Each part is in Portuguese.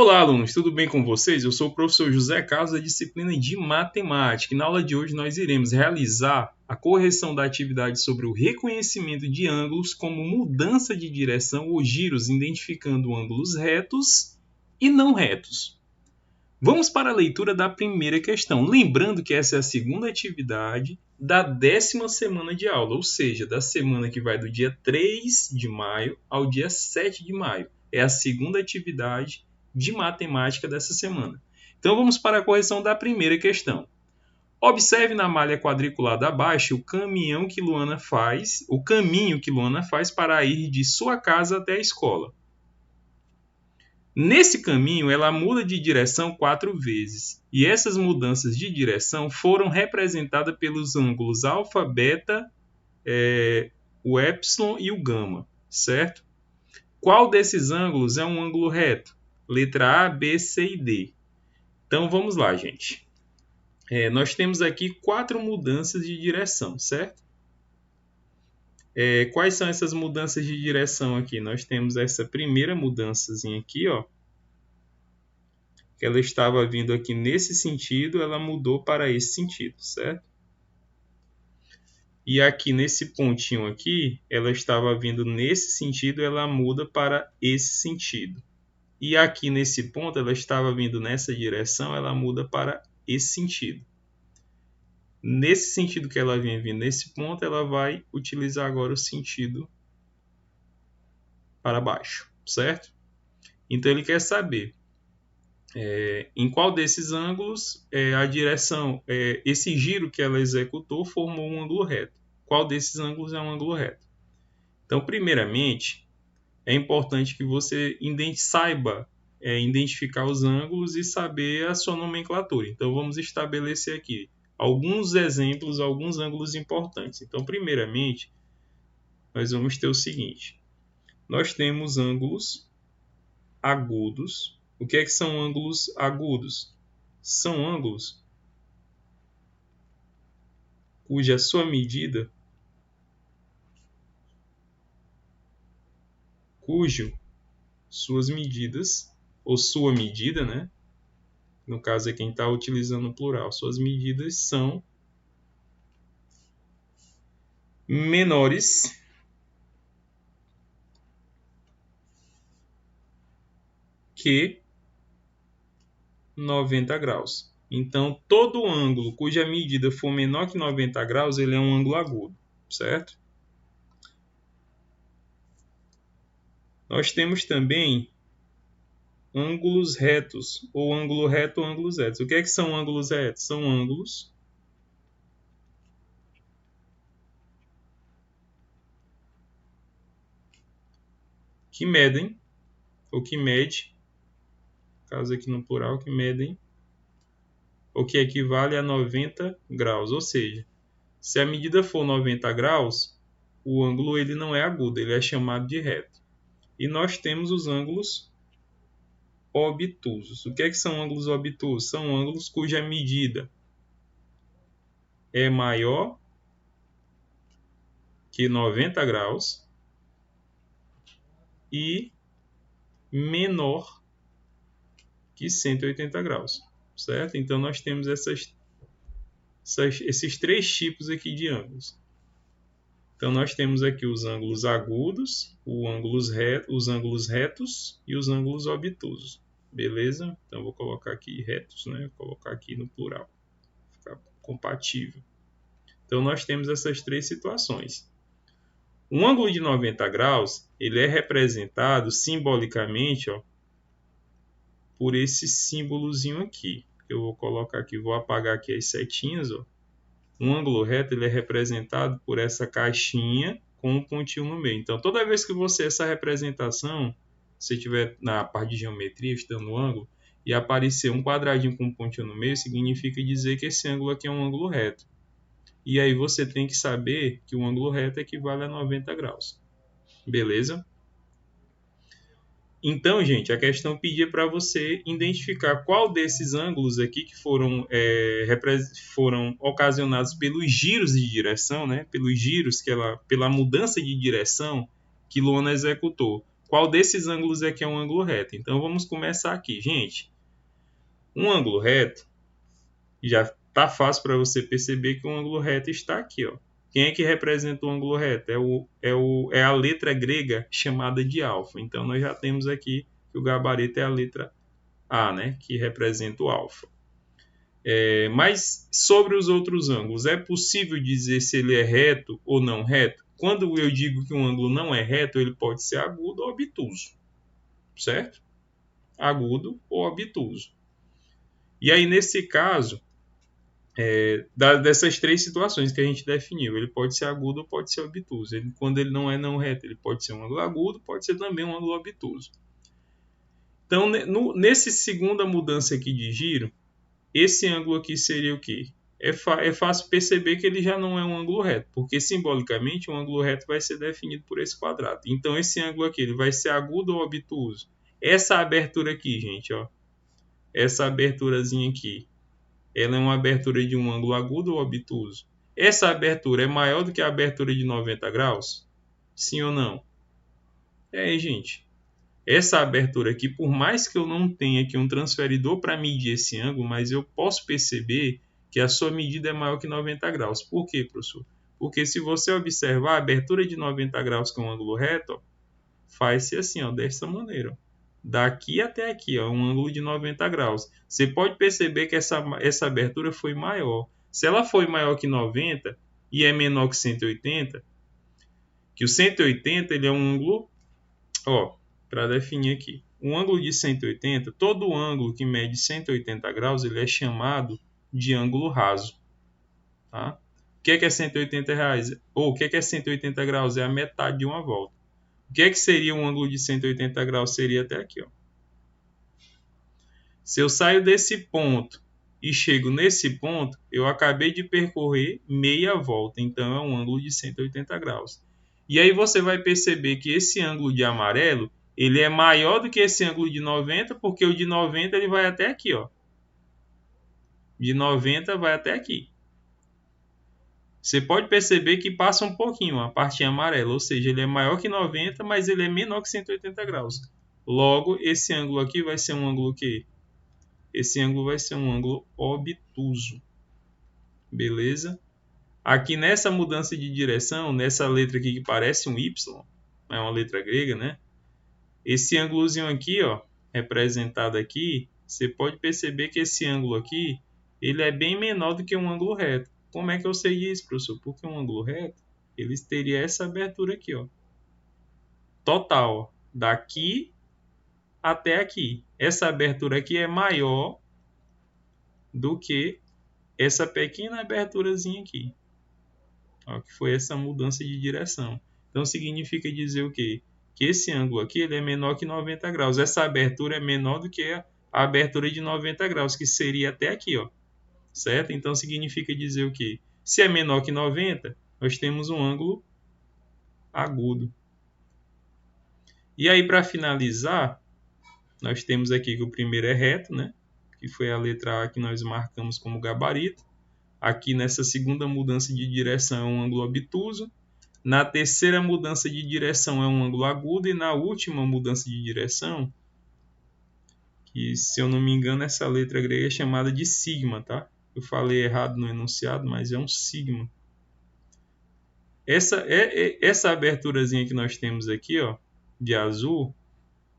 Olá, alunos, tudo bem com vocês? Eu sou o professor José Carlos da disciplina de Matemática e na aula de hoje nós iremos realizar a correção da atividade sobre o reconhecimento de ângulos como mudança de direção ou giros, identificando ângulos retos e não retos. Vamos para a leitura da primeira questão, lembrando que essa é a segunda atividade da 10ª semana de aula, ou seja, da semana que vai do dia 3 de maio ao dia 7 de maio. É a segunda atividade de matemática dessa semana. Então vamos para a correção da primeira questão. Observe na malha quadriculada abaixo o caminho que Luana faz para ir de sua casa até a escola. Nesse caminho, ela muda de direção 4 vezes, e essas mudanças de direção foram representadas pelos ângulos alfa, beta, o epsilon e o gama, certo? Qual desses ângulos é um ângulo reto? Letra A, B, C e D. Então vamos lá, gente. Nós temos aqui 4 mudanças de direção, certo? Quais são essas mudanças de direção aqui? Nós temos essa primeira mudançazinha aqui, ó. Que ela estava vindo aqui nesse sentido, ela mudou para esse sentido, certo? E aqui nesse pontinho aqui, ela estava vindo nesse sentido, ela muda para esse sentido. E aqui nesse ponto, ela estava vindo nessa direção, ela muda para esse sentido. Nesse sentido que ela vinha vindo nesse ponto, ela vai utilizar agora o sentido para baixo, certo? Então ele quer saber em qual desses ângulos a direção, esse giro que ela executou formou um ângulo reto. Qual desses ângulos é um ângulo reto? Então, primeiramente, é importante que você saiba identificar os ângulos e saber a sua nomenclatura. Então, vamos estabelecer aqui alguns exemplos, alguns ângulos importantes. Então, primeiramente, nós vamos ter o seguinte. Nós temos ângulos agudos. O que são ângulos agudos? São ângulos cuja sua medida, suas medidas, ou sua medida, né? No caso é quem está utilizando o plural. Suas medidas são menores que 90 graus. Então, todo ângulo cuja medida for menor que 90 graus, ele é um ângulo agudo, certo? Nós temos também ângulos retos, ou ângulo reto ou ângulos retos. O que são ângulos retos? São ângulos que medem, ou que mede, caso aqui no plural, que medem, ou que equivale a 90 graus. Ou seja, se a medida for 90 graus, o ângulo ele não é agudo, ele é chamado de reto. E nós temos os ângulos obtusos. O que são ângulos obtusos? São ângulos cuja medida é maior que 90 graus e menor que 180 graus, certo? Então, nós temos esses 3 tipos aqui de ângulos. Então, nós temos aqui os ângulos agudos, os ângulos retos e os ângulos obtusos. Beleza? Então, vou colocar aqui retos, né? Vou colocar aqui no plural, ficar compatível. Então, nós temos essas 3 situações. Um ângulo de 90 graus, ele é representado simbolicamente, ó, por esse símbolozinho aqui. Eu vou colocar aqui, vou apagar aqui as setinhas, ó. Um ângulo reto ele é representado por essa caixinha com um pontinho no meio. Então, toda vez que essa representação, se tiver na parte de geometria, estudando o ângulo, e aparecer um quadradinho com um pontinho no meio, significa dizer que esse ângulo aqui é um ângulo reto. E aí você tem que saber que um ângulo reto equivale a 90 graus. Beleza? Então, gente, a questão pedia para você identificar qual desses ângulos aqui que foram ocasionados pelos giros de direção, né? Pelos giros pela mudança de direção que Luana executou. Qual desses ângulos aqui é um ângulo reto? Então vamos começar aqui, gente. Um ângulo reto, já está fácil para você perceber que um ângulo reto está aqui, ó. Quem é que representa o ângulo reto? É a letra grega chamada de alfa. Então nós já temos aqui que o gabarito é a letra A, né? Que representa o alfa. Mas sobre os outros ângulos, é possível dizer se ele é reto ou não reto? Quando eu digo que um ângulo não é reto, ele pode ser agudo ou obtuso, certo? Agudo ou obtuso. E aí, nesse caso, dessas três situações que a gente definiu, ele pode ser agudo ou pode ser obtuso. Quando ele não é não reto, ele pode ser um ângulo agudo, pode ser também um ângulo obtuso. Então, nessa segunda mudança aqui de giro, esse ângulo aqui seria o quê? É fácil perceber que ele já não é um ângulo reto, porque simbolicamente um ângulo reto vai ser definido por esse quadrado. Então esse ângulo aqui ele vai ser agudo ou obtuso? Essa abertura aqui, gente, ó, essa aberturazinha aqui, ela é uma abertura de um ângulo agudo ou obtuso? Essa abertura é maior do que a abertura de 90 graus? Sim ou não? Gente. Essa abertura aqui, por mais que eu não tenha aqui um transferidor para medir esse ângulo, mas eu posso perceber que a sua medida é maior que 90 graus. Por quê, professor? Porque se você observar a abertura de 90 graus com um ângulo reto, faz-se assim, ó, dessa maneira. Ó. Daqui até aqui, ó, um ângulo de 90 graus. Você pode perceber que essa abertura foi maior. Se ela foi maior que 90 e é menor que 180, que o 180 ele é um ângulo, ó, para definir aqui. Um ângulo de 180, todo ângulo que mede 180 graus, ele é chamado de ângulo raso. Tá? O que é 180 reais? Ou o que é 180 graus? É a metade de uma volta. O que seria um ângulo de 180 graus? Seria até aqui. Ó. Se eu saio desse ponto e chego nesse ponto, eu acabei de percorrer meia volta. Então é um ângulo de 180 graus. E aí você vai perceber que esse ângulo de amarelo ele é maior do que esse ângulo de 90, porque o de 90 ele vai até aqui, ó. De 90 vai até aqui. Você pode perceber que passa um pouquinho a parte amarela, ou seja, ele é maior que 90, mas ele é menor que 180 graus. Logo, esse ângulo aqui vai ser um ângulo que? Esse ângulo vai ser um ângulo obtuso. Beleza? Aqui nessa mudança de direção, nessa letra aqui que parece um Y, é uma letra grega, né? Esse ângulozinho aqui, ó, representado aqui, você pode perceber que esse ângulo aqui, ele é bem menor do que um ângulo reto. Como é que eu sei disso, professor? Porque um ângulo reto, ele teria essa abertura aqui, ó. Total, ó, daqui até aqui. Essa abertura aqui é maior do que essa pequena aberturazinha aqui. Ó, que foi essa mudança de direção. Então significa dizer o quê? Que esse ângulo aqui ele é menor que 90 graus. Essa abertura é menor do que a abertura de 90 graus, que seria até aqui, ó. Certo? Então significa dizer o quê? Se é menor que 90, nós temos um ângulo agudo. E aí, para finalizar, nós temos aqui que o primeiro é reto, né? Que foi a letra A que nós marcamos como gabarito. Aqui nessa segunda mudança de direção é um ângulo obtuso. Na terceira mudança de direção é um ângulo agudo e na última mudança de direção, que se eu não me engano essa letra grega é chamada de sigma, tá? Eu falei errado no enunciado, mas é um sigma. Essa aberturazinha que nós temos aqui, ó, de azul,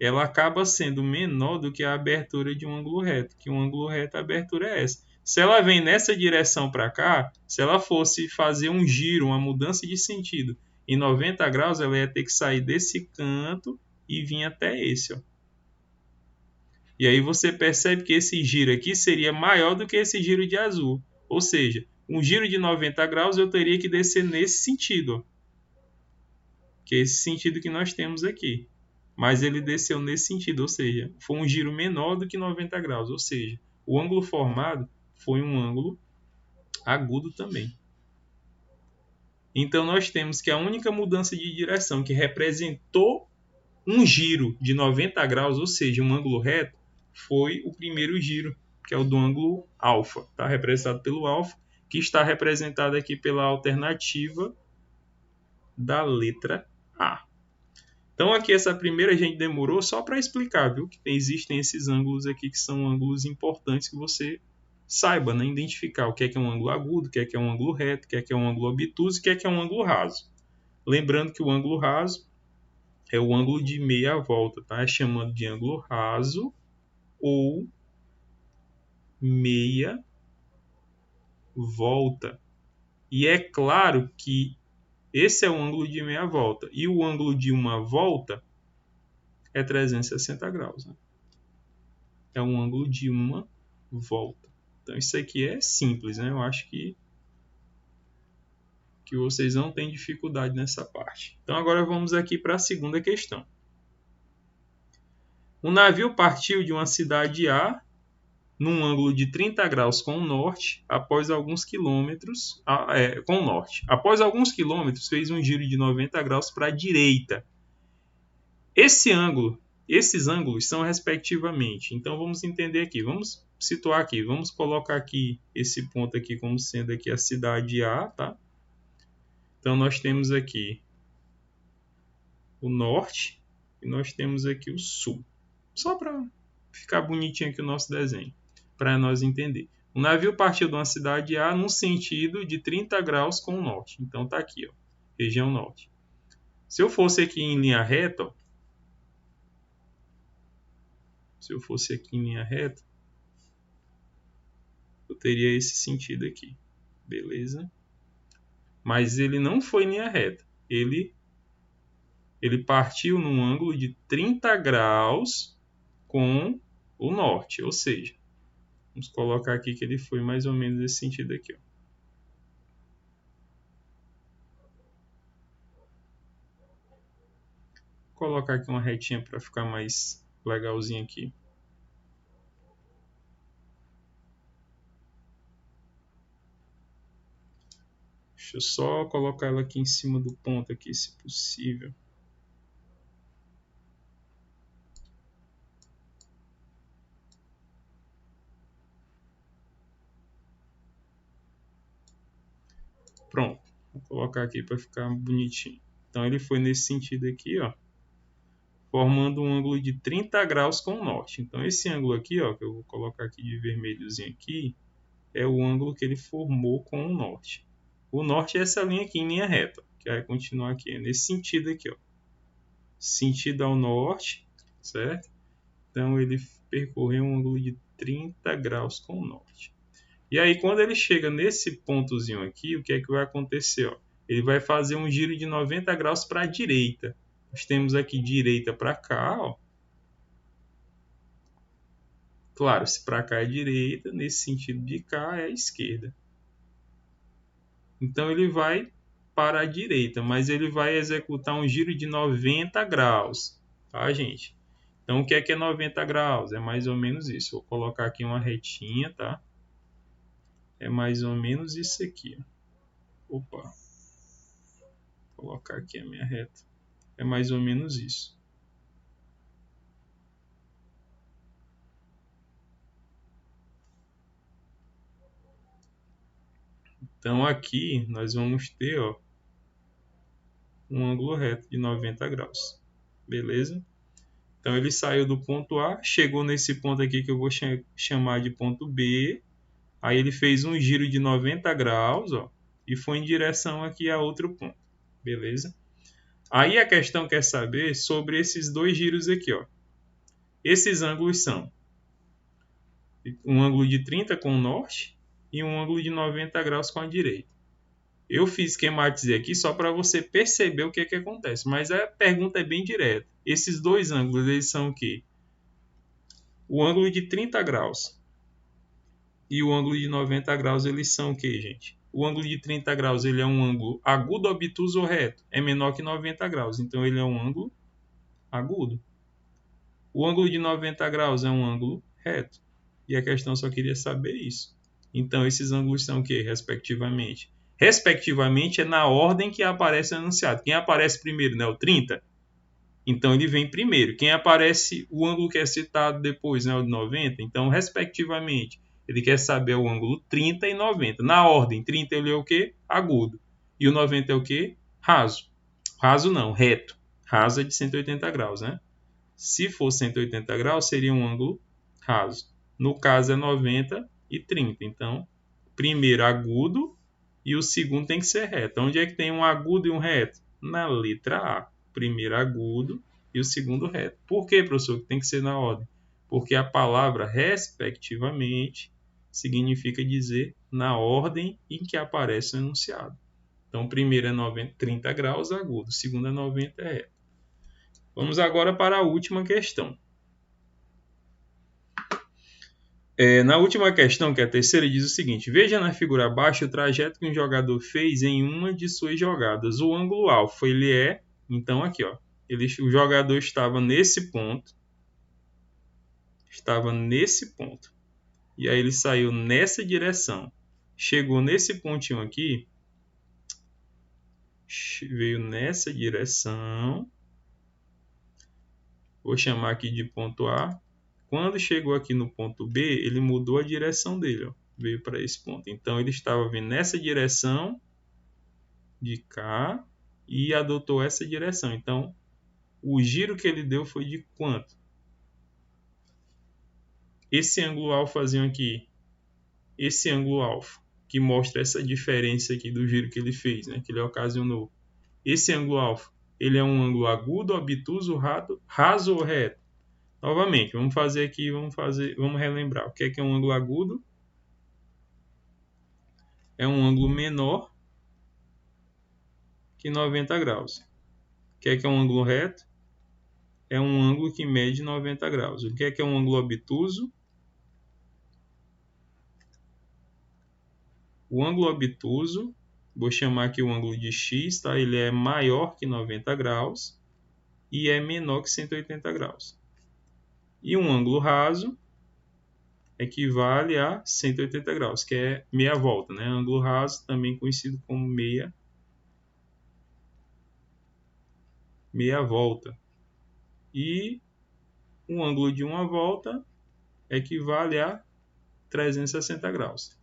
ela acaba sendo menor do que a abertura de um ângulo reto, que um ângulo reto a abertura é essa. Se ela vem nessa direção para cá, se ela fosse fazer um giro, uma mudança de sentido, em 90 graus, ela ia ter que sair desse canto e vir até esse. Ó. E aí você percebe que esse giro aqui seria maior do que esse giro de azul. Ou seja, um giro de 90 graus eu teria que descer nesse sentido. Ó. Que é esse sentido que nós temos aqui. Mas ele desceu nesse sentido, ou seja, foi um giro menor do que 90 graus. Ou seja, o ângulo formado foi um ângulo agudo também. Então, nós temos que a única mudança de direção que representou um giro de 90 graus, ou seja, um ângulo reto, foi o primeiro giro, que é o do ângulo alfa. Está representado pelo alfa, que está representado aqui pela alternativa da letra A. Então aqui essa primeira a gente demorou só para explicar, viu? Que existem esses ângulos aqui que são ângulos importantes que você saiba, né? Identificar o que é um ângulo agudo, o que é um ângulo reto, o que é um ângulo obtuso e o que é um ângulo raso. Lembrando que o ângulo raso é o ângulo de meia volta, tá? Chamando de ângulo raso ou meia volta. E é claro que esse é o ângulo de meia volta. E o ângulo de uma volta é 360 graus. Né? É um ângulo de uma volta. Então isso aqui é simples, né? Eu acho que vocês não têm dificuldade nessa parte. Então agora vamos aqui para a segunda questão. O navio partiu de uma cidade A num ângulo de 30 graus com o norte, após alguns quilômetros, com o norte. Após alguns quilômetros, fez um giro de 90 graus para a direita. Esses ângulos são respectivamente. Então vamos entender aqui, vamos situar aqui, vamos colocar aqui esse ponto aqui como sendo aqui a cidade A, tá? Então nós temos aqui o norte e nós temos aqui o sul. Só para ficar bonitinho aqui o nosso desenho, para nós entender. O navio partiu de uma cidade A num sentido de 30 graus com o norte. Então tá aqui, ó, região norte. Se eu fosse aqui em linha reta, ó, eu teria esse sentido aqui, beleza? Mas ele não foi em linha reta. Ele partiu num ângulo de 30 graus com o norte, ou seja, vamos colocar aqui que ele foi mais ou menos nesse sentido aqui. Ó. Vou colocar aqui uma retinha para ficar mais legalzinho aqui. Deixa eu só colocar ela aqui em cima do ponto aqui, se possível. Pronto, vou colocar aqui para ficar bonitinho. Então ele foi nesse sentido aqui, ó, formando um ângulo de 30 graus com o norte. Então esse ângulo aqui, ó, que eu vou colocar aqui de vermelhozinho aqui, é o ângulo que ele formou com o norte. O norte é essa linha aqui em linha reta, que vai continuar aqui, é nesse sentido aqui, ó. Sentido ao norte, certo? Então ele percorreu um ângulo de 30 graus com o norte. E aí quando ele chega nesse pontozinho aqui, o que é que vai acontecer? Ó? Ele vai fazer um giro de 90 graus para a direita. Nós temos aqui direita para cá, ó. Claro, se para cá é direita, nesse sentido de cá é a esquerda. Então ele vai para a direita, mas ele vai executar um giro de 90 graus, tá, gente? Então o que é 90 graus? É mais ou menos isso. Vou colocar aqui uma retinha, tá? É mais ou menos isso aqui. Opa. Vou colocar aqui a minha reta. É mais ou menos isso. Então aqui nós vamos ter, ó, um ângulo reto de 90 graus. Beleza? Então ele saiu do ponto A, chegou nesse ponto aqui que eu vou chamar de ponto B. Aí ele fez um giro de 90 graus, ó, e foi em direção aqui a outro ponto. Beleza? Aí a questão quer saber sobre esses dois giros aqui, ó. Esses ângulos são um ângulo de 30 com o norte e um ângulo de 90 graus com a direita. Eu fiz esquematizar aqui só para você perceber o que é que acontece, mas a pergunta é bem direta. Esses dois ângulos, eles são o quê? O ângulo de 30 graus e o ângulo de 90 graus, eles são o quê, gente? O ângulo de 30 graus ele é um ângulo agudo, obtuso ou reto? É menor que 90 graus, então ele é um ângulo agudo. O ângulo de 90 graus é um ângulo reto. E a questão só queria saber isso. Então esses ângulos são o quê, respectivamente? Respectivamente é na ordem que aparece o enunciado. Quem aparece primeiro, né? O 30? Então ele vem primeiro. Quem aparece, o ângulo que é citado depois, né? O de 90? Então, respectivamente, ele quer saber o ângulo 30 e 90. Na ordem, 30 ele é o quê? Agudo. E o 90 é o quê? Raso. Raso não, reto. raso é de 180 graus, né? Se for 180 graus, seria um ângulo raso. No caso é 90 e 30. Então, primeiro agudo e o segundo tem que ser reto. Onde é que tem um agudo e um reto? Na letra A. Primeiro agudo e o segundo reto. Por que, professor, que tem que ser na ordem? Porque a palavra respectivamente significa dizer na ordem em que aparece o enunciado. Então, o primeiro é 30 graus agudo, o segundo é 90 reto. Vamos agora para a última questão. Na última questão, que é a terceira, diz o seguinte: veja na figura abaixo o trajeto que um jogador fez em uma de suas jogadas. O ângulo alfa, ele é, então aqui, ó, o jogador estava nesse ponto, e aí ele saiu nessa direção, chegou nesse pontinho aqui, veio nessa direção, vou chamar aqui de ponto A. Quando chegou aqui no ponto B, ele mudou a direção dele, ó, veio para esse ponto. Então, ele estava vindo nessa direção de cá e adotou essa direção. Então, o giro que ele deu foi de quanto? Esse ângulo alfazinho aqui, esse ângulo alfa, que mostra essa diferença aqui do giro que ele fez, né, que ele ocasionou. Esse ângulo alfa, ele é um ângulo agudo, obtuso, raso ou reto? Novamente, vamos fazer aqui, vamos relembrar. O que é um ângulo agudo? É um ângulo menor que 90 graus. O que é um ângulo reto? É um ângulo que mede 90 graus. O que é um ângulo obtuso? O ângulo obtuso, vou chamar aqui o ângulo de x, tá? Ele é maior que 90 graus e é menor que 180 graus. E um ângulo raso equivale a 180 graus, que é meia volta, né? Ângulo raso, também conhecido como meia volta. E um ângulo de uma volta equivale a 360 graus.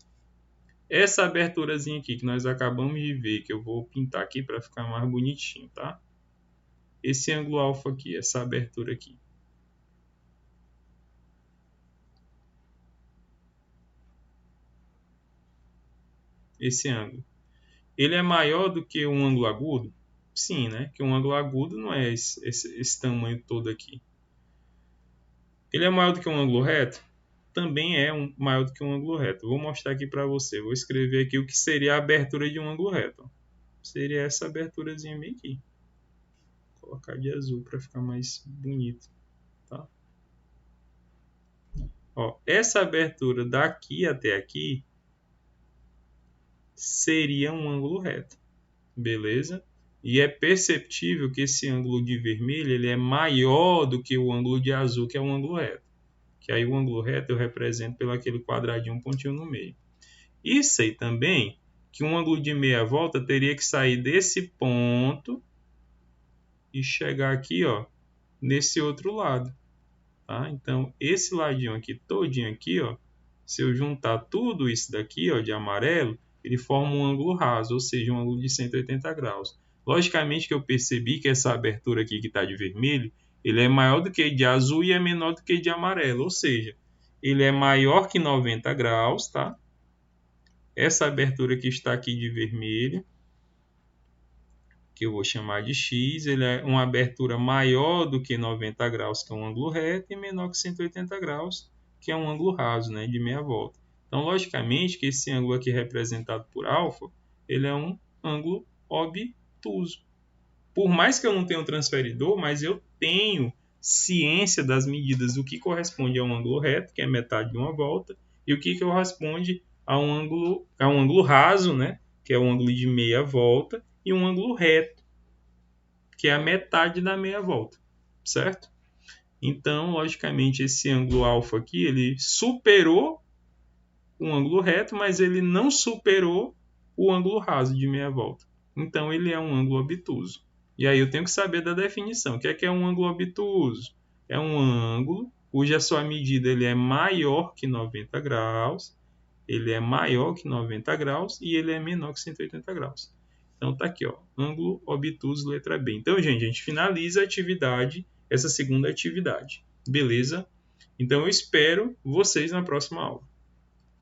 Essa aberturazinha aqui que nós acabamos de ver, que eu vou pintar aqui para ficar mais bonitinho, tá? Esse ângulo alfa aqui, essa abertura aqui. Esse ângulo. Ele é maior do que um ângulo agudo? Sim, né? Que um ângulo agudo não é esse tamanho todo aqui. Ele é maior do que um ângulo reto? Também é maior do que um ângulo reto. Vou mostrar aqui para você. Vou escrever aqui o que seria a abertura de um ângulo reto. Seria essa aberturazinha bem aqui. Vou colocar de azul para ficar mais bonito. Tá? Ó, essa abertura daqui até aqui seria um ângulo reto. Beleza? E é perceptível que esse ângulo de vermelho ele é maior do que o ângulo de azul, que é um ângulo reto. Que aí o ângulo reto eu represento pelo aquele quadradinho, um pontinho no meio. E sei também que um ângulo de meia volta teria que sair desse ponto e chegar aqui, ó, nesse outro lado. Tá? Então, esse ladinho aqui, todinho aqui, ó, se eu juntar tudo isso daqui, ó, de amarelo, ele forma um ângulo raso, ou seja, um ângulo de 180 graus. Logicamente que eu percebi que essa abertura aqui que está de vermelho, ele é maior do que de azul e é menor do que de amarelo, ou seja, ele é maior que 90 graus, tá? Essa abertura que está aqui de vermelho, que eu vou chamar de x, ele é uma abertura maior do que 90 graus, que é um ângulo reto, e menor que 180 graus, que é um ângulo raso, né, de meia volta. Então, logicamente, que esse ângulo aqui representado por alfa, ele é um ângulo obtuso. Por mais que eu não tenha um transferidor, mas eu tenho ciência das medidas do que corresponde a um ângulo reto, que é metade de uma volta, e o que corresponde a um ângulo raso, né, que é um ângulo de meia volta, e um ângulo reto, que é a metade da meia volta, certo? Então, logicamente, esse ângulo alfa aqui, ele superou um ângulo reto, mas ele não superou o ângulo raso de meia volta. Então, ele é um ângulo obtuso. E aí eu tenho que saber da definição. O que é um ângulo obtuso? É um ângulo cuja sua medida ele é maior que 90 graus, ele é maior que 90 graus e ele é menor que 180 graus. Então tá aqui, ó, ângulo obtuso, letra B. Então, gente, a gente finaliza a atividade, essa segunda atividade. Beleza? Então eu espero vocês na próxima aula.